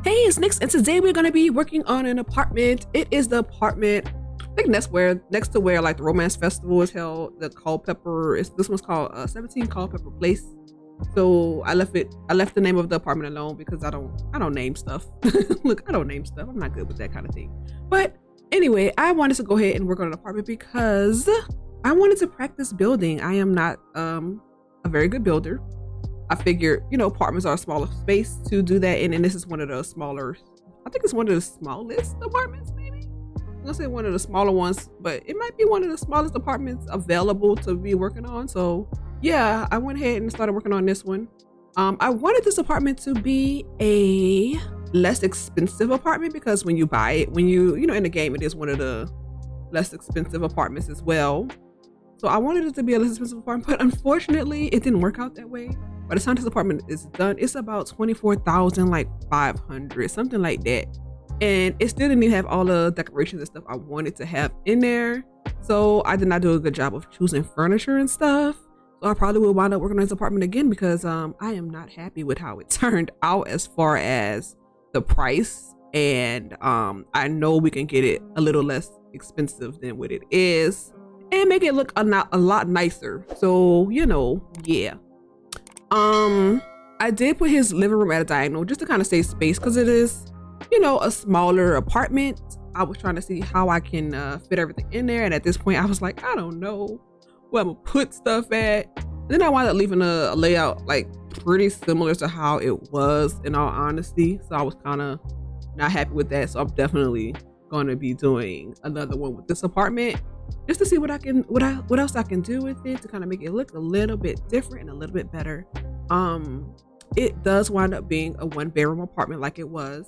Hey, it's Nix, and today we're gonna be working on an apartment. It is the apartment, I think next to where like the romance festival is held. The Culpepper is this one's called 17 Culpepper Place. So I left the name of the apartment alone because I don't name stuff. Look, I don't name stuff. I'm not good with that kind of thing. But anyway, I wanted to go ahead and work on an apartment because I wanted to practice building. I am not a very good builder. I figured, apartments are a smaller space to do that in, and this is one of the smaller, I think it's one of the smallest apartments, maybe? I'm gonna say one of the smaller ones, but it might be one of the smallest apartments available to be working on. So yeah, I went ahead and started working on this one. I wanted this apartment to be a less expensive apartment because when you buy it, in the game, it is one of the less expensive apartments as well. So I wanted it to be a less expensive apartment, but unfortunately it didn't work out that way. By the time this apartment is done, it's about 24,500, something like that. And it still didn't even have all the decorations and stuff I wanted to have in there. So I did not do a good job of choosing furniture and stuff. So I probably will wind up working on this apartment again because I am not happy with how it turned out as far as the price. And I know we can get it a little less expensive than what it is and make it look a lot nicer. So, yeah. I did put his living room at a diagonal just to kind of save space because it is, a smaller apartment. I was trying to see how I can fit everything in there, and at this point I was like, I don't know where I'm gonna put stuff at. And then I wound up leaving a layout like pretty similar to how it was, in all honesty. So I was kind of not happy with that. So I'm definitely going to be doing another one with this apartment just to see what else I can do with it to kind of make it look a little bit different and a little bit better. It does wind up being a 1-bedroom apartment like it was.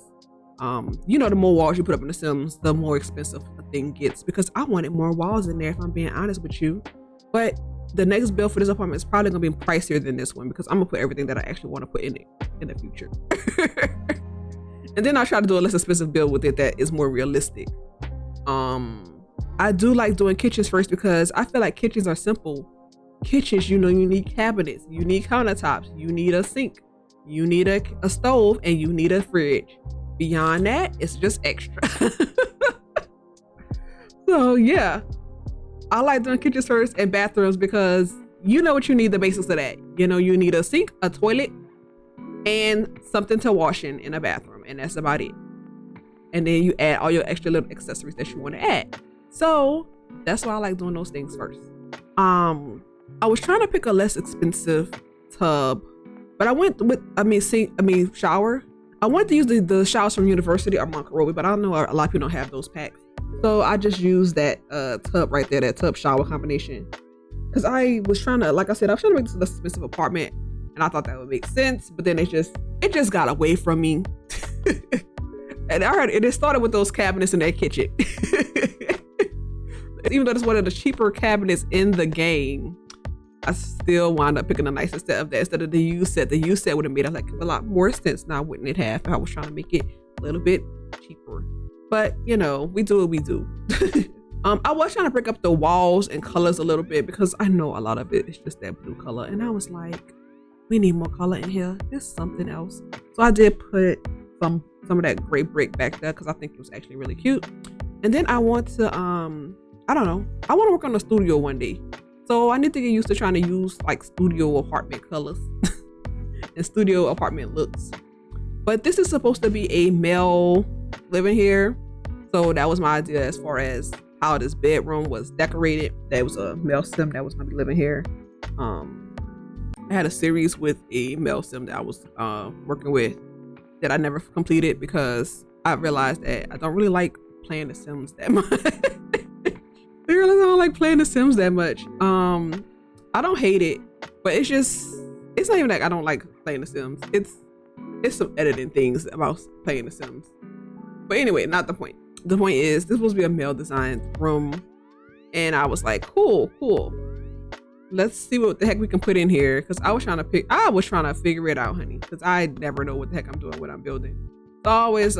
The more walls you put up in the Sims, the more expensive the thing gets because I wanted more walls in there, if I'm being honest with you. But the next build for this apartment is probably gonna be pricier than this one because I'm gonna put everything that I actually want to put in it in the future. And then I'll try to do a less expensive build with it that is more realistic. I do like doing kitchens first because I feel like kitchens are simple. Kitchens, you need cabinets, you need countertops, you need a sink, you need a stove, and you need a fridge. Beyond that, it's just extra. So yeah, I like doing kitchens first and bathrooms because you know what you need, the basics of that. You need a sink, a toilet, and something to wash in a bathroom, and that's about it. And then you add all your extra little accessories that you want to add. So that's why I like doing those things first. I was trying to pick a less expensive tub, but I went with shower. I wanted to use the showers from University or Moncarobi, but I don't know, a lot of people don't have those packs. So I just used that tub right there, that tub shower combination. Because I was trying to, like I said, I was trying to make this a less expensive apartment, and I thought that would make sense, but then it just got away from me. And I heard it started with those cabinets in that kitchen. Even though it's one of the cheaper cabinets in the game, I still wound up picking a nicer set of that instead of the used set. The used set would have made a lot more sense now, wouldn't it have? I was trying to make it a little bit cheaper. But, we do what we do. I was trying to break up the walls and colors a little bit because I know a lot of it is just that blue color. And I was like, we need more color in here. There's something else. So I did put some of that gray brick back there because I think it was actually really cute. And then I want to, I want to work on the studio one day. So I need to get used to trying to use like studio apartment colors and studio apartment looks. But this is supposed to be a male living here. So that was my idea as far as how this bedroom was decorated. That was a male sim that was going to be living here. I had a series with a male sim that I was working with that I never completed because I realized that I don't really like playing the Sims that much. I really don't like playing the Sims that much. I don't hate it, but it's not even like I don't like playing the Sims. It's some editing things about playing the Sims. But anyway, not the point. The point is this was supposed to be a male designed room, and I was like, cool. Let's see what the heck we can put in here because I was trying to figure it out, honey, because I never know what the heck I'm doing when I'm building. So I always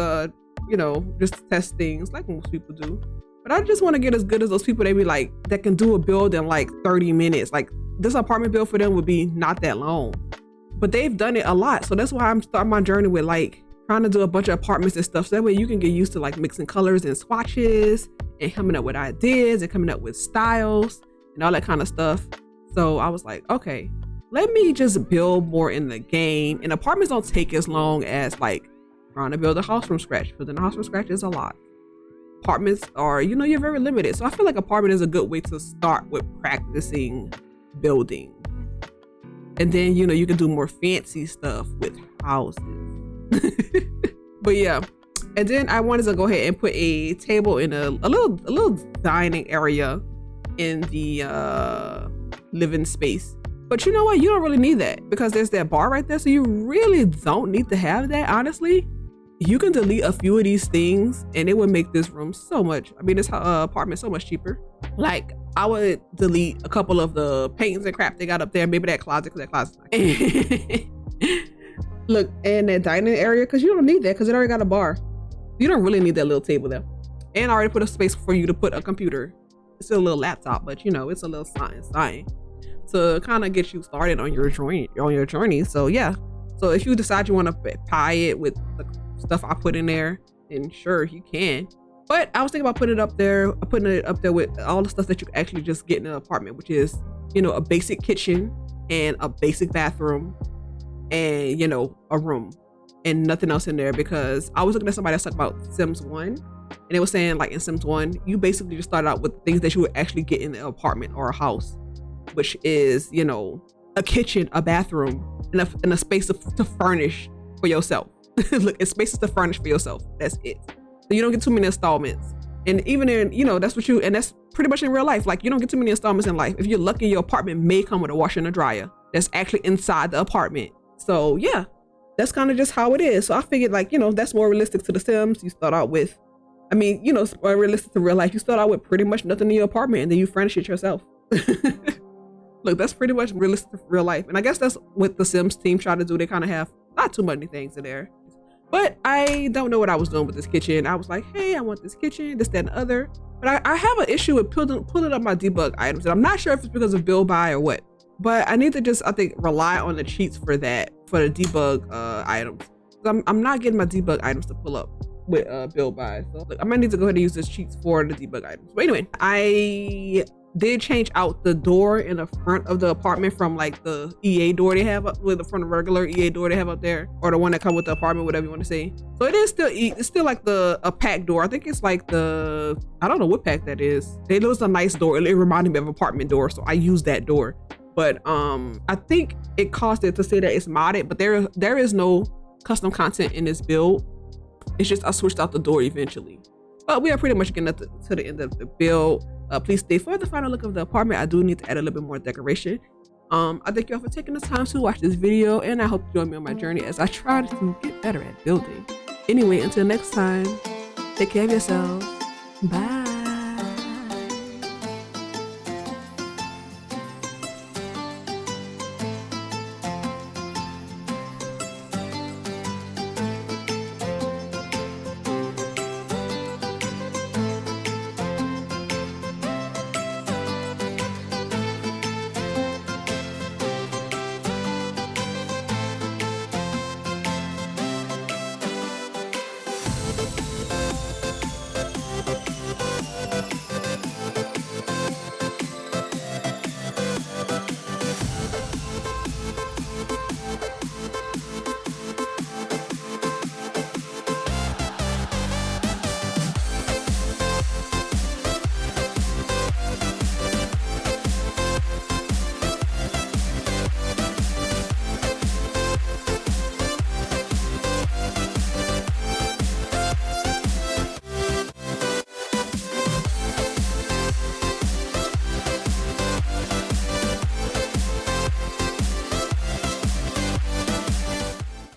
just test things like most people do. But I just want to get as good as those people that can do a build in like 30 minutes. Like this apartment build for them would be not that long, but they've done it a lot. So that's why I'm starting my journey with like trying to do a bunch of apartments and stuff. So that way you can get used to like mixing colors and swatches and coming up with ideas and coming up with styles and all that kind of stuff. So I was like, okay, let me just build more in the game. And apartments don't take as long as like trying to build a house from scratch. Building a house from scratch is a lot. Apartments are, you know, you're very limited. So I feel like apartment is a good way to start with practicing building. And then, you know, you can do more fancy stuff with houses. But yeah. And then I wanted to go ahead and put a table in a little dining area in the living space. But you know what? You don't really need that because there's that bar right there. So you really don't need to have that, honestly. You can delete a few of these things and it would make this room so much, I mean, this apartment so much cheaper. Like I would delete a couple of the paintings and crap they got up there. Maybe that closet, because that closet's nice. Look, and that dining area, because you don't need that because it already got a bar. You don't really need that little table there. And I already put a space for you to put a computer. It's still a little laptop, but you know, it's a little sign to kind of get you started on your journey. So yeah. So if you decide you want to pie it with the stuff I put in there, then sure, you can. But I was thinking about putting it up there with all the stuff that you can actually just get in an apartment, which is, you know, a basic kitchen and a basic bathroom and, you know, a room and nothing else in there. Because I was looking at somebody else talking about Sims 1 and they were saying like in Sims 1, you basically just start out with things that you would actually get in the apartment or a house, which is, you know, a kitchen, a bathroom, and a space to furnish for yourself. Look, it's spaces to furnish for yourself. That's it. So you don't get too many installments. And even in, you know, that's pretty much in real life. Like you don't get too many installments in life. If you're lucky, your apartment may come with a washer and a dryer that's actually inside the apartment. So yeah, that's kind of just how it is. So I figured like, you know, that's more realistic to the Sims. You start out with, I mean, you know, it's more realistic to real life. You start out with pretty much nothing in your apartment and then you furnish it yourself. Look, that's pretty much realistic for real life. And I guess that's what the Sims team try to do. They kind of have not too many things in there. But I don't know what I was doing with this kitchen. I was like, hey, I want this kitchen, this, that, and the other. But I have an issue with pulling up my debug items. And I'm not sure if it's because of build by or what. But I need to just, I think, rely on the cheats for that, for the debug items. I'm not getting my debug items to pull up with build by. So look, I might need to go ahead and use this cheats for the debug items. But anyway, I did change out the door in the front of the apartment from like the EA door they have up with, from the regular EA door they have up there, or the one that come with the apartment, whatever you want to say. So it is still, it's still like a pack door. I think it's like I don't know what pack that is. It was a nice door. It reminded me of an apartment door, so I used that door. But I think it caused it to say that it's modded, but there is no custom content in this build. It's just I switched out the door eventually. But we are pretty much getting to the end of the build. Please stay for the final look of the apartment. I do need to add a little bit more decoration. I thank you all for taking the time to watch this video, and I hope you join me on my journey as I try to get better at building. Anyway, until next time, take care of yourselves. Bye.